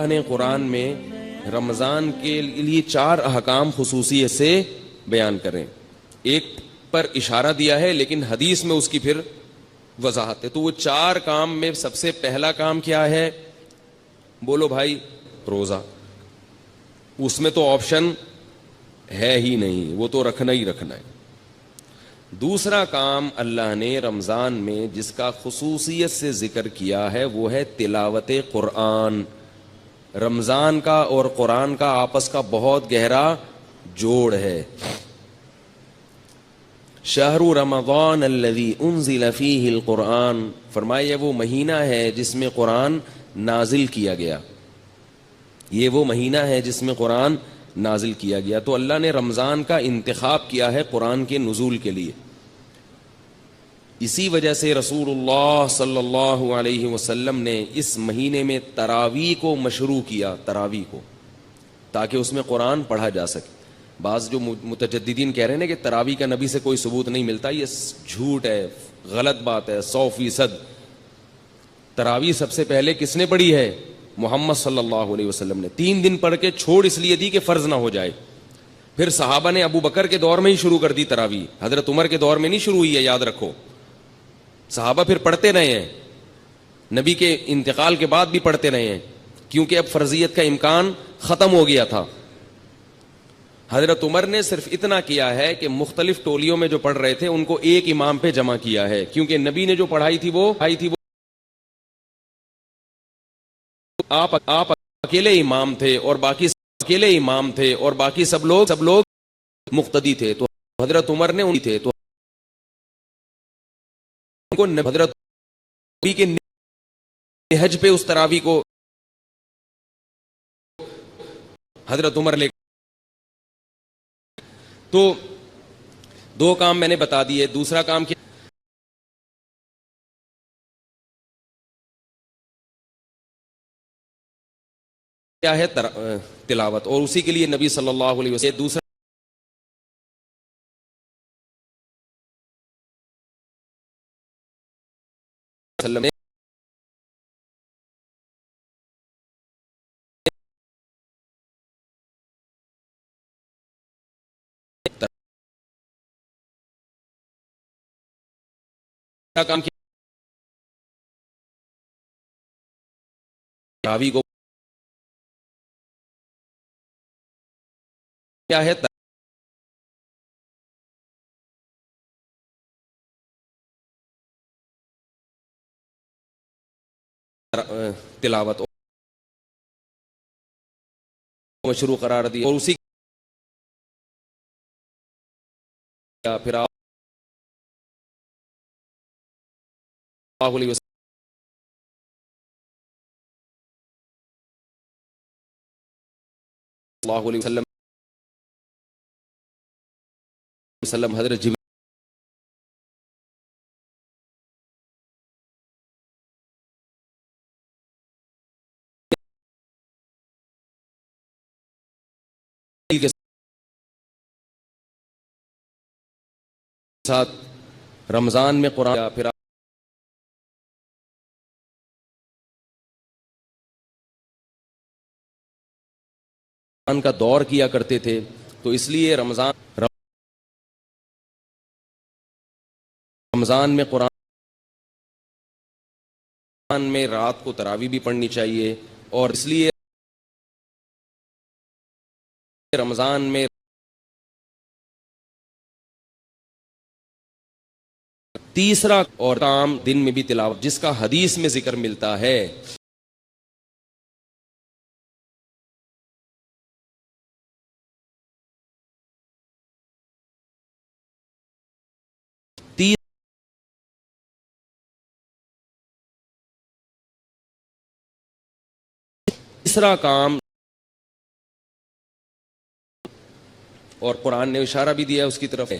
اللہ نے قرآن میں رمضان کے لیے 4 احکام خصوصیت سے بیان کریں. ایک پر اشارہ دیا ہے لیکن حدیث میں اس کی پھر وضاحت ہے. تو وہ 4 کام میں سب سے پہلا کام کیا ہے؟ بولو بھائی. روزہ. اس میں تو آپشن ہے ہی نہیں, وہ تو رکھنا ہی رکھنا ہے. دوسرا کام اللہ نے رمضان میں جس کا خصوصیت سے ذکر کیا ہے وہ ہے تلاوت قرآن. رمضان کا اور قرآن کا آپس کا بہت گہرا جوڑ ہے. شہر رمضان الذی انزل فیہ القرآن, فرمایا وہ مہینہ ہے جس میں قرآن نازل کیا گیا. یہ وہ مہینہ ہے جس میں قرآن نازل کیا گیا. تو اللہ نے رمضان کا انتخاب کیا ہے قرآن کے نزول کے لیے. اسی وجہ سے رسول اللہ صلی اللہ علیہ وسلم نے اس مہینے میں تراویح کو مشروع کیا, تراویح کو, تاکہ اس میں قرآن پڑھا جا سکے. بعض جو متجددین کہہ رہے ہیں کہ تراویح کا نبی سے کوئی ثبوت نہیں ملتا, یہ جھوٹ ہے, غلط بات ہے 100%. تراویح سب سے پہلے کس نے پڑھی ہے؟ محمد صلی اللہ علیہ وسلم نے. 3 دن پڑھ کے چھوڑ اس لیے دی کہ فرض نہ ہو جائے. پھر صحابہ نے ابو بکر کے دور میں ہی شروع کر دی تراویح, حضرت عمر کے دور میں نہیں شروع ہوئی ہے, یاد رکھو. صحابہ پھر پڑھتے رہے ہیں, نبی کے انتقال کے بعد بھی پڑھتے رہے ہیں, کیونکہ اب فرضیت کا امکان ختم ہو گیا تھا. حضرت عمر نے صرف اتنا کیا ہے کہ مختلف ٹولیوں میں جو پڑھ رہے تھے ان کو ایک امام پہ جمع کیا ہے, کیونکہ نبی نے جو پڑھائی تھی وہ آپ اکیلے امام تھے اور باقی سب لوگ مقتدی تھے. تو حضرت عمر نے تھے تو ان کو حضرت کے نہج پہ اس تراویح کو حضرت عمر لے. تو 2 کام میں نے بتا دیے. دوسرا کام کیا ہے؟ تلاوت. اور اسی کے لیے نبی صلی اللہ علیہ وسلم دوسرا کام تراویح کو کیا ہے؟ تلاوت مشروع قرار دی. اور اسی پھر آپ اللہ علیہ وسلم حضرت جبریل کے ساتھ رمضان میں قرآن, پھر قرآن کا دور کیا کرتے تھے. تو اس لیے رمضان میں قرآن میں رات کو تراویح بھی پڑھنی چاہیے. اور اس لیے رمضان میں تیسرا اور کام دن میں بھی تلاوت, جس کا حدیث میں ذکر ملتا ہے. تیسرا کام, اور قرآن نے اشارہ بھی دیا اس کی طرف ہے,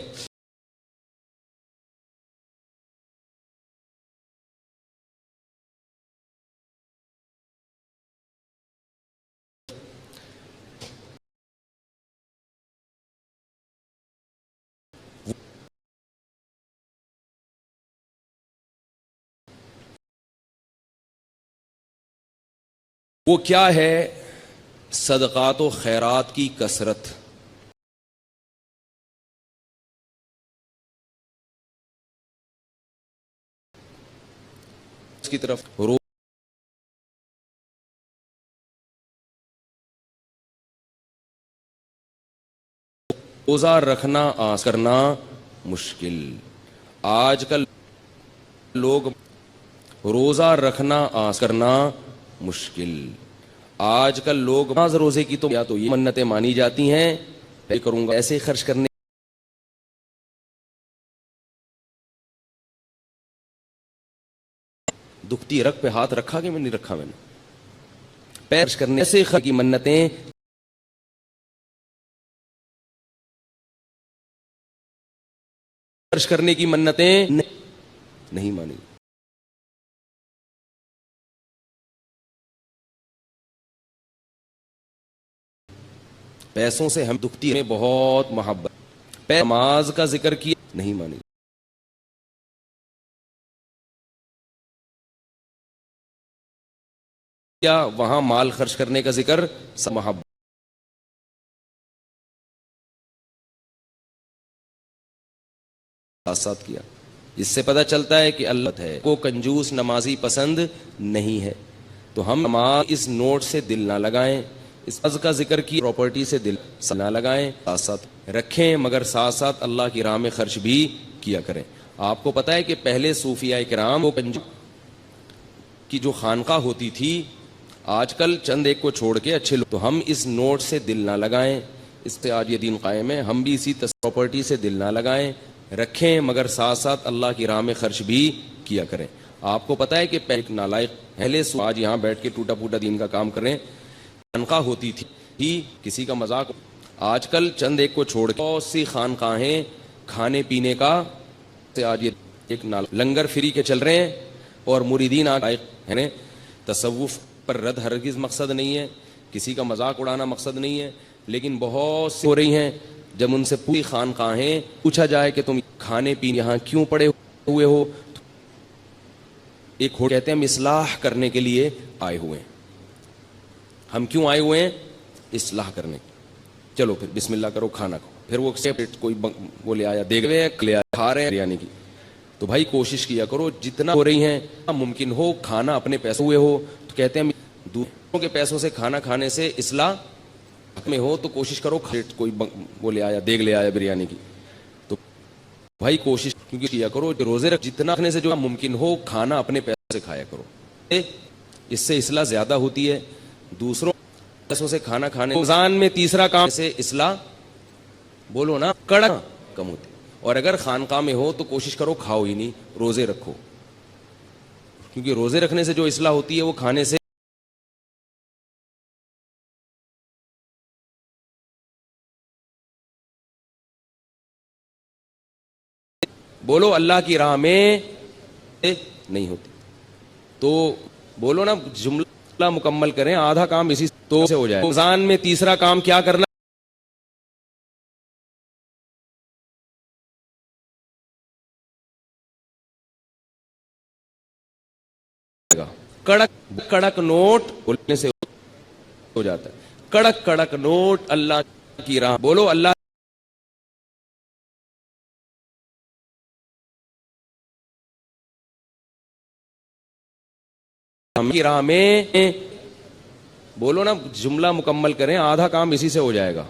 وہ کیا ہے؟ صدقات و خیرات کی کثرت. اس کی طرف روزہ رکھنا کرنا مشکل. آج کل لوگ روزہ رکھنا کرنا مشکل. آج کل لوگ نماز روزے کی تو یا تو یہ منتیں مانی جاتی ہیں کروں گا ایسے خرچ کرنے. دکھتی رکھ پہ ہاتھ رکھا کہ میں نہیں رکھا؟ میں نے پیر کرنے ایسے کی منتیں خرچ کرنے کی منتیں نہیں مانی. پیسوں سے ہم دکھتی ہے بہت محبت. نماز کا ذکر کیا نہیں مانی. کیا وہاں مال خرچ کرنے کا ذکر محبت. ساتھ کیا. اس سے پتہ چلتا ہے کہ اللہ ہے کو کنجوس نمازی پسند نہیں ہے. تو ہم نماز اس نوٹ سے دل نہ لگائیں. اس کا ذکر کی پراپرٹی سے دل نہ لگائیں. ساتھ ساتھ رکھیں مگر ساتھ ساتھ اللہ کی راہ میں خرچ بھی کیا کریں. آپ کو پتہ ہے کہ پہلے صوفیاء کرام وہ کی جو خانقاہ ہوتی تھی آج کل چند ایک کو چھوڑ کے اچھے لوگ. تو ہم اس نوٹ سے دل نہ لگائیں. اس سے آج یہ دین قائم ہے. ہم بھی اسی پراپرٹی سے دل نہ لگائیں. رکھیں مگر ساتھ ساتھ اللہ کی راہ میں خرچ بھی کیا کریں. آپ کو پتہ ہے کہ ایک نالائق پہلے آج یہاں بیٹھ کے ٹوٹا پوٹا دین کا کام کریں. خانقاہ ہوتی تھی کسی کا مذاق. آج کل چند ایک کو چھوڑ کے بہت سی خانقاہیں کھانے پینے کا آج یہ ایک لنگر فری کے چل رہے ہیں اور مریدین ہیں. تصوف پر رد ہرگز مقصد نہیں ہے. کسی کا مذاق اڑانا مقصد نہیں ہے. لیکن بہت سی ہو رہی ہیں. جب ان سے پوری خانقاہیں پوچھا جائے کہ تم کھانے پینے یہاں کیوں پڑے ہوئے ہو, ایک کہتے ہیں ہم اصلاح کرنے کے لیے آئے ہوئے ہیں. ہم کیوں آئے ہوئے ہیں؟ اصلاح کرنے. چلو پھر بسم اللہ کرو کھانا کھو. پھر وہ کوئی وہ لے آیا دیکھ رہے لے آیا کھا رہے ہیں بریانی کی. تو بھائی کوشش کیا کرو جتنا ہو رہی ہیں ممکن ہو کھانا اپنے پیسوں ہوئے ہو. تو کہتے ہیں دوسروں کے پیسوں سے کھانا کھانے سے اصلاح میں ہو تو کوشش کرو. کوئی وہ لے آیا دیگ لے آیا بریانی کی. تو بھائی کوشش کیونکہ کیا کرو روزے رکھ جتنا رکھنے سے جو ممکن ہو کھانا اپنے پیسوں سے کھایا کرو. اس سے اصلاح زیادہ ہوتی ہے. دوسروں پیسوں سے کھانا کھانے رمضان میں تیسرا کام سے اصلاح بولو نا کڑک کم ہوتی. اور اگر خانقاہ میں ہو تو کوشش کرو کھاؤ ہی نہیں, روزے رکھو. کیونکہ روزے رکھنے سے جو اصلاح ہوتی ہے وہ کھانے سے بولو اللہ کی راہ میں نہیں ہوتی. تو بولو نا جملہ مکمل کریں. آدھا کام اسی تو سے ہو جائے. رمضان میں تیسرا کام کیا کرنا؟ کڑک کڑک نوٹ بولنے سے ہو جاتا ہے. کڑک کڑک نوٹ اللہ کی راہ. بولو اللہ کی راہ میں. بولو نا جملہ مکمل کریں. آدھا کام اسی سے ہو جائے گا.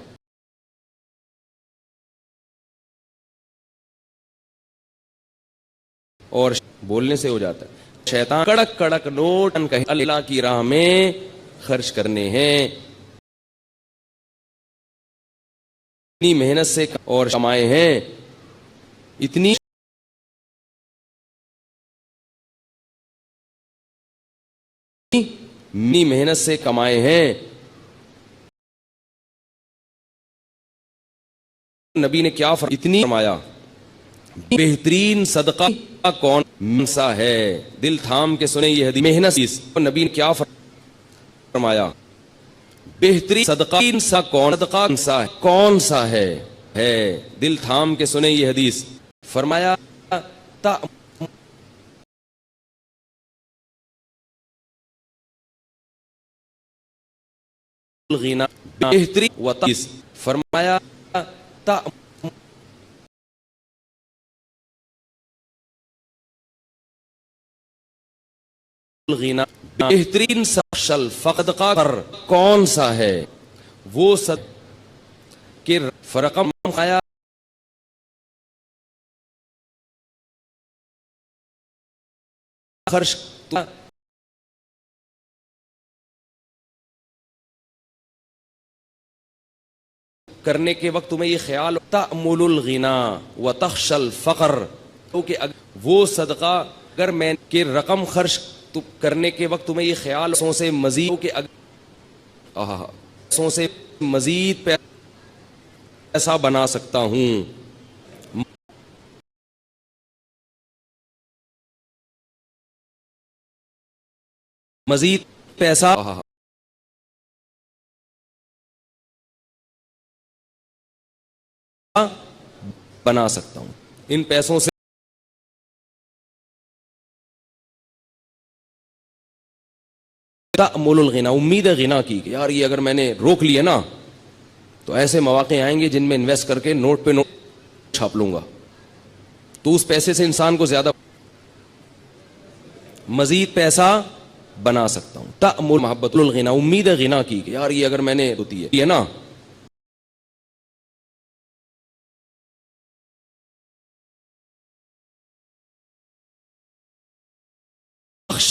اور بولنے سے ہو جاتا ہے. شیطان کڑک کڑک نوٹ اللہ کی راہ میں خرچ کرنے ہیں. اتنی محنت سے اور کمائے ہیں. اتنی محنت سے کمائے ہیں. نبی نے کیا اتنی فرمایا بہترین صدقہ کون سا ہے؟ دل تھام کے سنیں یہ حدیث. محنت نبی نے کیا فرمایا بہترین صدقہ کون سا ہے؟ دل تھام کے سنیں یہ حدیث. فرمایا الغنا بہترین و تیس فرمایا الغنا بہترین سخشل فقد قدر کون سا ہے وہ صد کہ فرقم خیا خرش کرنے کے وقت تمہیں یہ خیال تأمل الغنا وتخشى الفقر کہ وہ صدقہ اگر میں کہ رقم خرچ کرنے کے وقت تمہیں یہ خیال سو سے مزید کہ سو سے مزید پیسہ بنا سکتا ہوں مزید پیسہ بنا سکتا ہوں ان پیسوں سے تأمل الغنا امید غنا کی کہ یار یہ اگر میں نے روک لیا نا تو ایسے مواقع آئیں گے جن میں انویسٹ کر کے نوٹ پہ نوٹ چھاپ لوں گا تو اس پیسے سے انسان کو زیادہ مزید پیسہ بنا سکتا ہوں تأمل محبت الغنا امید غنا کی کہ یار یہ اگر میں نے ہوتی ہے نا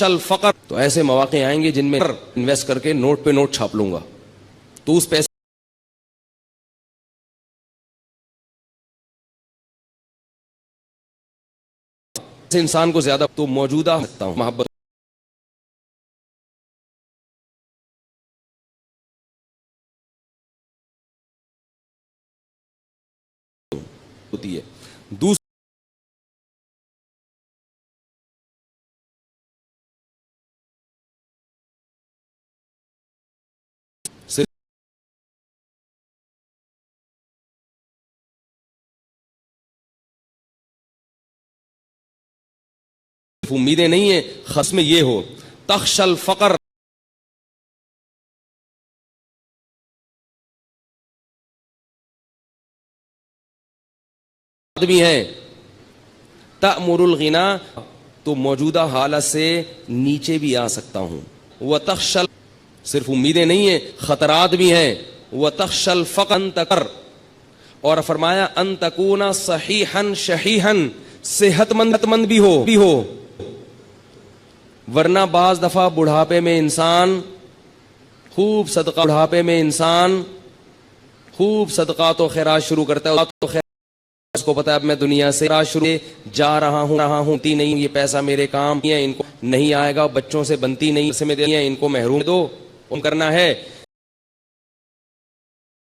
الفقر تو ایسے مواقع آئیں گے جن میں انویسٹ کر کے نوٹ پہ نوٹ چھاپ لوں گا تو اس پیسے انسان کو زیادہ تو موجودہ سکتا ہوں محبت ہوتی ہے دوسری امیدیں نہیں ہیں خصم میں یہ ہو تخشى الفقر بھی ہیں تأمر الغنا تو موجودہ حالت سے نیچے بھی آ سکتا ہوں وتخشى صرف امیدیں نہیں ہیں خطرات بھی ہیں وتخشى الفقر ان تکر اور فرمایا ان تکون صحیحا شحیحا صحت مند بھی ہو ورنہ بعض دفعہ بڑھاپے میں انسان خوب صدقات و خیرات شروع کرتا ہے تو اس کو پتا ہے اب میں دنیا سے شروع جا رہا ہوں تی نہیں یہ پیسہ میرے کام ہے ان کو نہیں آئے گا بچوں سے بنتی نہیں سے میں دے ان کو محروم دو ان کرنا ہے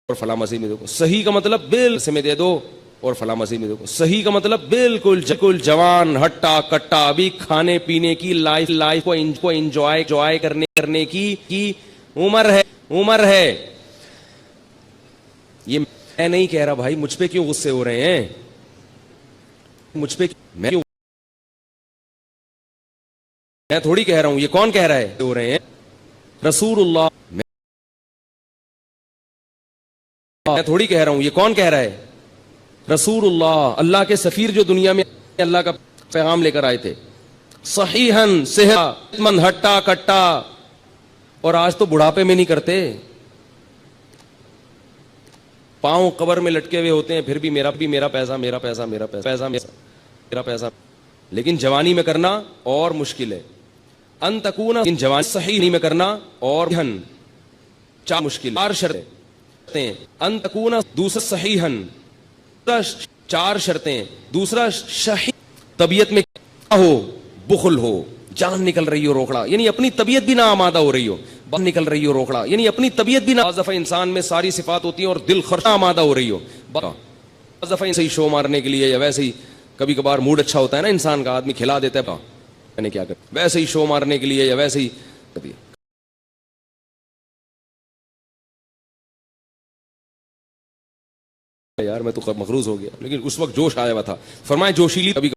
اور فلاں مسیح میں دیکھو صحیح کا مطلب بل سے میں دے دو اور فلاں مسیح میں دیکھو صحیح کا مطلب بالکل جوان ہٹا کٹا ابھی کھانے پینے کی لائف کو انجوائے کرنے کی عمر ہے یہ میں نہیں کہہ رہا بھائی مجھ پہ کیوں غصے ہو رہے ہیں مجھ پہ میں تھوڑی کہہ رہا ہوں یہ کون کہہ رہا ہے ہو رہے ہیں رسول اللہ میں تھوڑی کہہ رہا ہوں یہ کون کہہ رہا ہے رسول اللہ کے سفیر جو دنیا میں اللہ کا پیغام لے کر آئے تھے صحیحاً صحت مند ہٹا کٹا اور آج تو بڑھاپے میں نہیں کرتے پاؤں قبر میں لٹکے ہوئے ہوتے ہیں پھر بھی میرا پیسہ لیکن جوانی میں کرنا اور مشکل ہے ان تکون جوانی صحیح نہیں میں کرنا اور چار مشکل 4 شرطیں ان تکون دوسرا صحیحاً چار شرطیں دوسرا شحیح طبیعت میں ہو بخل ہو جان نکل رہی ہو روکڑا یعنی اپنی طبیعت بھی نہ آمادہ ہو رہی ہو نکل رہی ہو روکڑا یعنی اپنی طبیعت بھی نہ بعض دفعہ انسان میں ساری صفات ہوتی ہیں اور دل خرچہ آمادہ ہو رہی ہو بعض دفعہ ایسے ہی شو مارنے کے لیے یا ویسے ہی کبھی کبھار موڈ اچھا ہوتا ہے نا انسان کا آدمی کھلا دیتا ہے میں نے کیا کر ویسے ہی شو مارنے کے لیے یا ویسے ہی کبھی یار میں تو مغروض ہو گیا لیکن اس وقت جوش آیا ہوا تھا فرمائے جوشیلی کبھی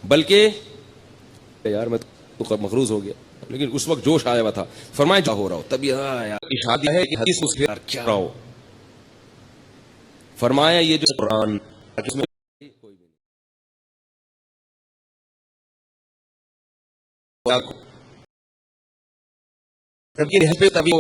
بلکہ یار میں تو مخروض ہو گیا، لیکن اس وقت جوش آیا ہوا تھا. فرمایا کیا ہو رہا ہو، تب یہ شادی ہے کہ حدیث اس پہ کیا رہا ہو. فرمایا یہ جو قرآن اس میں کوئی بھی نہیں، تبھی